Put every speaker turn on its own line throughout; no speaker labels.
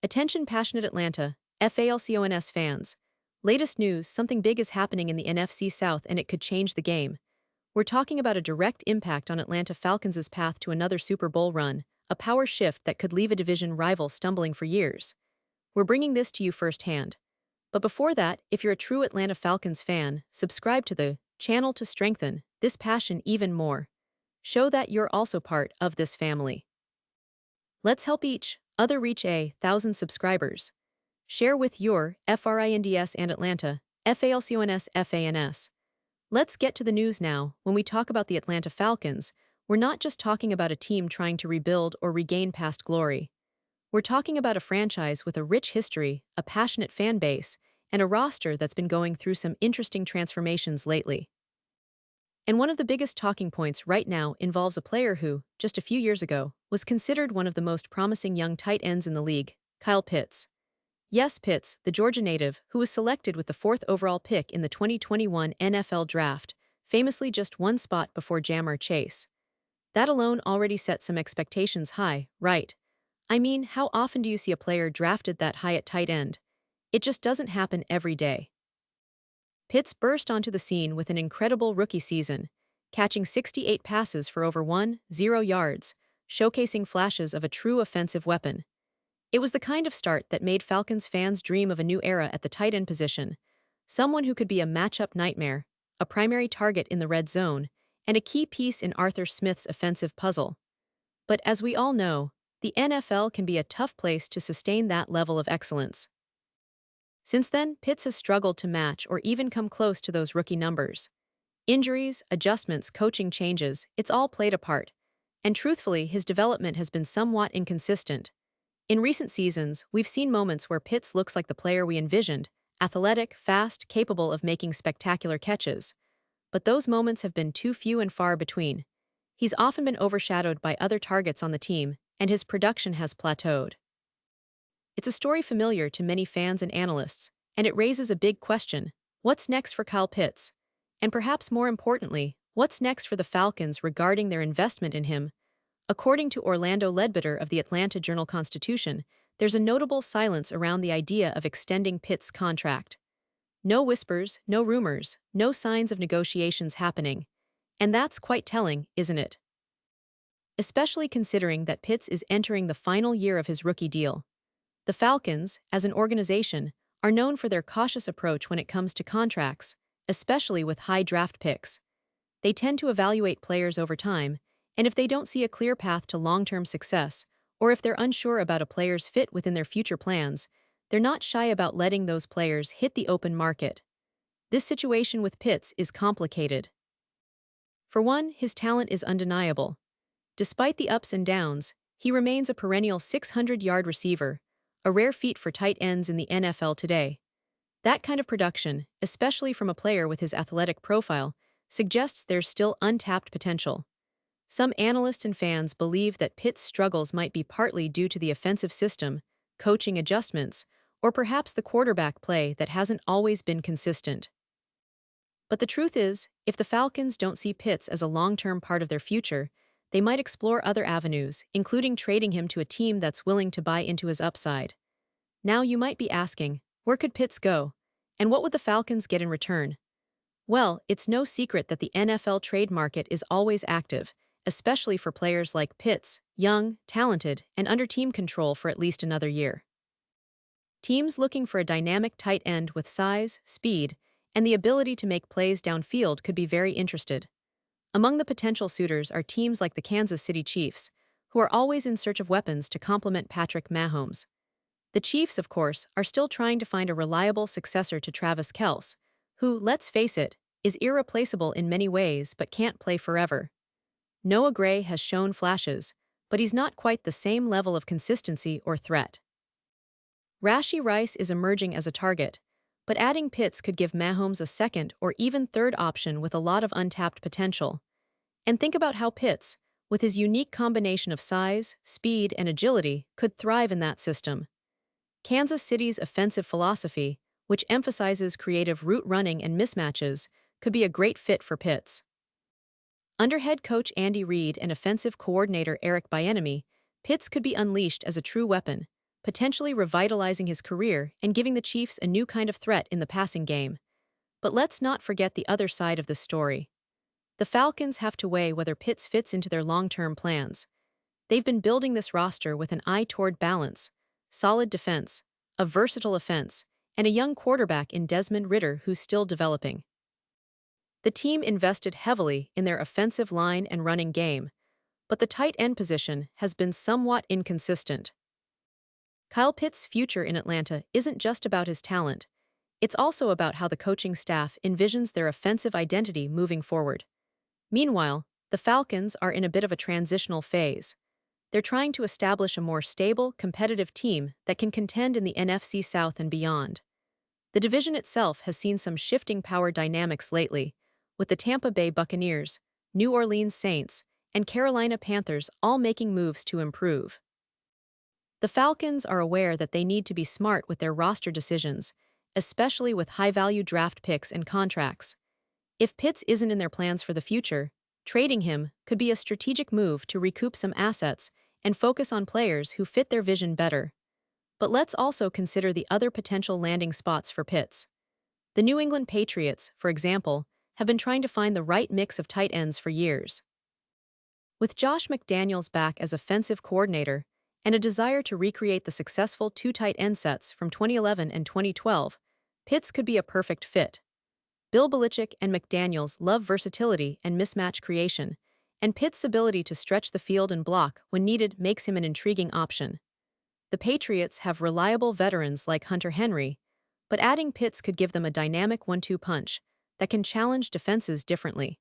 Attention passionate Atlanta, Falcons fans. Latest news, something big is happening in the NFC South and it could change the game. We're talking about a direct impact on Atlanta Falcons' path to another Super Bowl run, a power shift that could leave a division rival stumbling for years. We're bringing this to you firsthand. But before that, if you're a true Atlanta Falcons fan, subscribe to the channel to strengthen this passion even more. Show that you're also part of this family. Let's help each other reach 1,000 subscribers. Share with your FRINDS and Atlanta, FALCONS FANS. Let's get to the news now. When we talk about the Atlanta Falcons, we're not just talking about a team trying to rebuild or regain past glory. We're talking about a franchise with a rich history, a passionate fan base, and a roster that's been going through some interesting transformations lately. And one of the biggest talking points right now involves a player who, just a few years ago, was considered one of the most promising young tight ends in the league, Kyle Pitts. Yes, Pitts, the Georgia native, who was selected with the 4th overall pick in the 2021 NFL Draft, famously just one spot before Jamar Chase. That alone already set some expectations high, right? I mean, how often do you see a player drafted that high at tight end? It just doesn't happen every day. Pitts burst onto the scene with an incredible rookie season, catching 68 passes for over 10 yards, showcasing flashes of a true offensive weapon. It was the kind of start that made Falcons fans dream of a new era at the tight end position, someone who could be a matchup nightmare, a primary target in the red zone, and a key piece in Arthur Smith's offensive puzzle. But as we all know, the NFL can be a tough place to sustain that level of excellence. Since then, Pitts has struggled to match or even come close to those rookie numbers. Injuries, adjustments, coaching changes, it's all played a part. And truthfully, his development has been somewhat inconsistent. In recent seasons, we've seen moments where Pitts looks like the player we envisioned, athletic, fast, capable of making spectacular catches. But those moments have been too few and far between. He's often been overshadowed by other targets on the team, and his production has plateaued. It's a story familiar to many fans and analysts, and it raises a big question: what's next for Kyle Pitts? And perhaps more importantly, what's next for the Falcons regarding their investment in him? According to Orlando Ledbetter of the Atlanta Journal-Constitution, there's a notable silence around the idea of extending Pitts' contract. No whispers, no rumors, no signs of negotiations happening. And that's quite telling, isn't it? Especially considering that Pitts is entering the final year of his rookie deal. The Falcons, as an organization, are known for their cautious approach when it comes to contracts, especially with high draft picks. They tend to evaluate players over time, and if they don't see a clear path to long-term success, or if they're unsure about a player's fit within their future plans, they're not shy about letting those players hit the open market. This situation with Pitts is complicated. For one, his talent is undeniable. Despite the ups and downs, he remains a perennial 600-yard receiver, a rare feat for tight ends in the NFL today. That kind of production, especially from a player with his athletic profile, suggests there's still untapped potential. Some analysts and fans believe that Pitts' struggles might be partly due to the offensive system, coaching adjustments, or perhaps the quarterback play that hasn't always been consistent. But the truth is, if the Falcons don't see Pitts as a long-term part of their future, they might explore other avenues, including trading him to a team that's willing to buy into his upside. Now you might be asking, where could Pitts go? And what would the Falcons get in return? Well, it's no secret that the NFL trade market is always active, especially for players like Pitts, young, talented, and under team control for at least another year. Teams looking for a dynamic tight end with size, speed, and the ability to make plays downfield could be very interested. Among the potential suitors are teams like the Kansas City Chiefs, who are always in search of weapons to complement Patrick Mahomes. The Chiefs, of course, are still trying to find a reliable successor to Travis Kelce, who, let's face it, is irreplaceable in many ways but can't play forever. Noah Gray has shown flashes, but he's not quite the same level of consistency or threat. Rashee Rice is emerging as a target, but adding Pitts could give Mahomes a second or even third option with a lot of untapped potential. And think about how Pitts, with his unique combination of size, speed, and agility, could thrive in that system. Kansas City's offensive philosophy, which emphasizes creative route running and mismatches, could be a great fit for Pitts. Under head coach Andy Reid and offensive coordinator Eric Bieniemy, Pitts could be unleashed as a true weapon, potentially revitalizing his career and giving the Chiefs a new kind of threat in the passing game. But let's not forget the other side of the story. The Falcons have to weigh whether Pitts fits into their long-term plans. They've been building this roster with an eye toward balance, solid defense, a versatile offense, and a young quarterback in Desmond Ridder who's still developing. The team invested heavily in their offensive line and running game, but the tight end position has been somewhat inconsistent. Kyle Pitts' future in Atlanta isn't just about his talent, it's also about how the coaching staff envisions their offensive identity moving forward. Meanwhile, the Falcons are in a bit of a transitional phase. They're trying to establish a more stable, competitive team that can contend in the NFC South and beyond. The division itself has seen some shifting power dynamics lately, with the Tampa Bay Buccaneers, New Orleans Saints, and Carolina Panthers all making moves to improve. The Falcons are aware that they need to be smart with their roster decisions, especially with high-value draft picks and contracts. If Pitts isn't in their plans for the future, trading him could be a strategic move to recoup some assets and focus on players who fit their vision better. But let's also consider the other potential landing spots for Pitts. The New England Patriots, for example, have been trying to find the right mix of tight ends for years. With Josh McDaniels back as offensive coordinator and a desire to recreate the successful two tight end sets from 2011 and 2012, Pitts could be a perfect fit. Bill Belichick and McDaniels love versatility and mismatch creation, and Pitts' ability to stretch the field and block when needed makes him an intriguing option. The Patriots have reliable veterans like Hunter Henry, but adding Pitts could give them a dynamic 1-2 punch that can challenge defenses differently.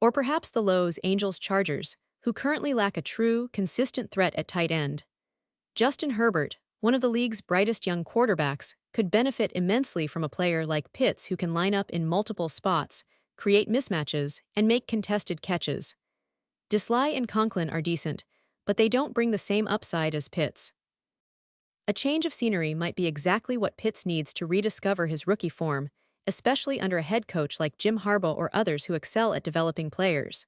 Or perhaps the Los Angeles Chargers, who currently lack a true, consistent threat at tight end. Justin Herbert, one of the league's brightest young quarterbacks, could benefit immensely from a player like Pitts who can line up in multiple spots, create mismatches, and make contested catches. Dissly and Conklin are decent, but they don't bring the same upside as Pitts. A change of scenery might be exactly what Pitts needs to rediscover his rookie form, especially under a head coach like Jim Harbaugh or others who excel at developing players.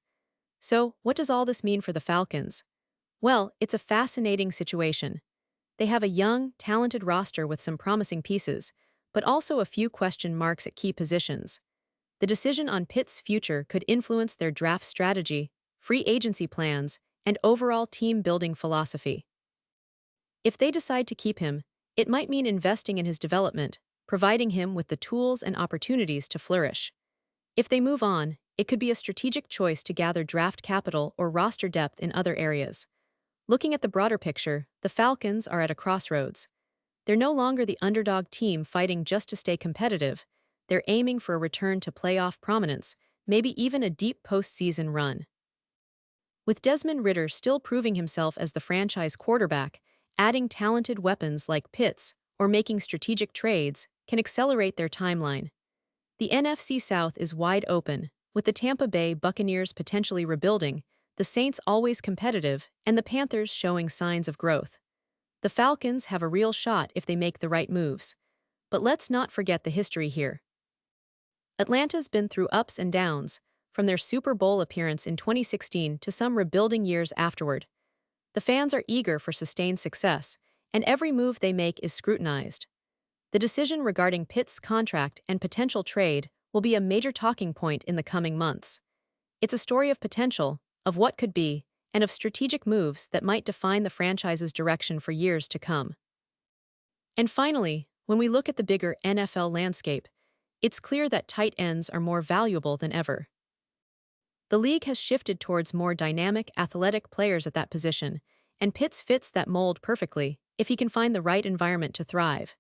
So, what does all this mean for the Falcons? Well, it's a fascinating situation. They have a young, talented roster with some promising pieces, but also a few question marks at key positions. The decision on Pitts' future could influence their draft strategy, free agency plans, and overall team-building philosophy. If they decide to keep him, it might mean investing in his development, providing him with the tools and opportunities to flourish. If they move on, it could be a strategic choice to gather draft capital or roster depth in other areas. Looking at the broader picture, the Falcons are at a crossroads. They're no longer the underdog team fighting just to stay competitive. They're aiming for a return to playoff prominence, maybe even a deep postseason run. With Desmond Ridder still proving himself as the franchise quarterback, adding talented weapons like Pitts or making strategic trades can accelerate their timeline. The NFC South is wide open, with the Tampa Bay Buccaneers potentially rebuilding, the Saints always competitive, and the Panthers showing signs of growth. The Falcons have a real shot if they make the right moves. But let's not forget the history here. Atlanta's been through ups and downs, from their Super Bowl appearance in 2016 to some rebuilding years afterward. The fans are eager for sustained success, and every move they make is scrutinized. The decision regarding Pitts' contract and potential trade will be a major talking point in the coming months. It's a story of potential, of what could be, and of strategic moves that might define the franchise's direction for years to come. And finally, when we look at the bigger NFL landscape, it's clear that tight ends are more valuable than ever. The league has shifted towards more dynamic, athletic players at that position, and Pitts fits that mold perfectly if he can find the right environment to thrive.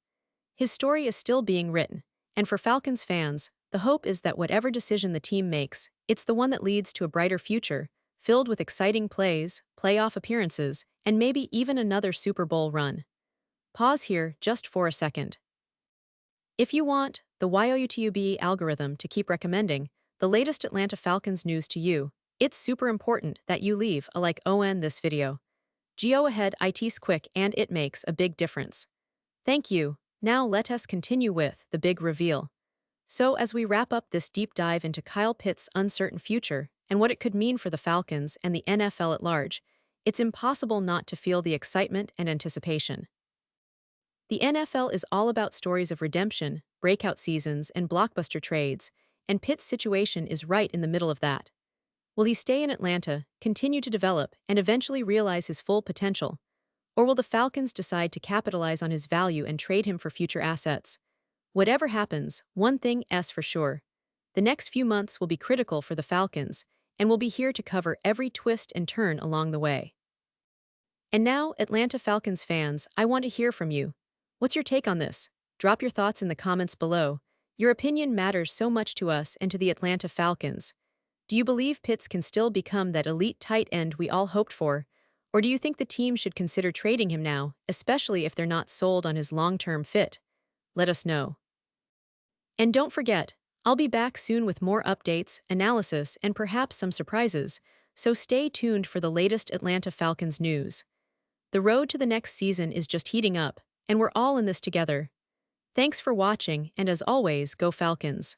His story is still being written, and for Falcons fans, the hope is that whatever decision the team makes, it's the one that leads to a brighter future, filled with exciting plays, playoff appearances, and maybe even another Super Bowl run. Pause here just for a second. If you want the YouTube algorithm to keep recommending the latest Atlanta Falcons news to you, it's super important that you leave a like on this video. Go ahead, it's quick and it makes a big difference. Thank you. Now let us continue with the big reveal. So as we wrap up this deep dive into Kyle Pitts' uncertain future and what it could mean for the Falcons and the NFL at large, it's impossible not to feel the excitement and anticipation. The NFL is all about stories of redemption, breakout seasons, and blockbuster trades, and Pitt's situation is right in the middle of that. Will he stay in Atlanta, continue to develop, and eventually realize his full potential? Or will the Falcons decide to capitalize on his value and trade him for future assets? Whatever happens, one thing is for sure. The next few months will be critical for the Falcons, and we'll be here to cover every twist and turn along the way. And now, Atlanta Falcons fans, I want to hear from you. What's your take on this? Drop your thoughts in the comments below. Your opinion matters so much to us and to the Atlanta Falcons. Do you believe Pitts can still become that elite tight end we all hoped for? Or do you think the team should consider trading him now, especially if they're not sold on his long-term fit? Let us know. And don't forget, I'll be back soon with more updates, analysis, and perhaps some surprises, so stay tuned for the latest Atlanta Falcons news. The road to the next season is just heating up, and we're all in this together. Thanks for watching, and as always, go Falcons.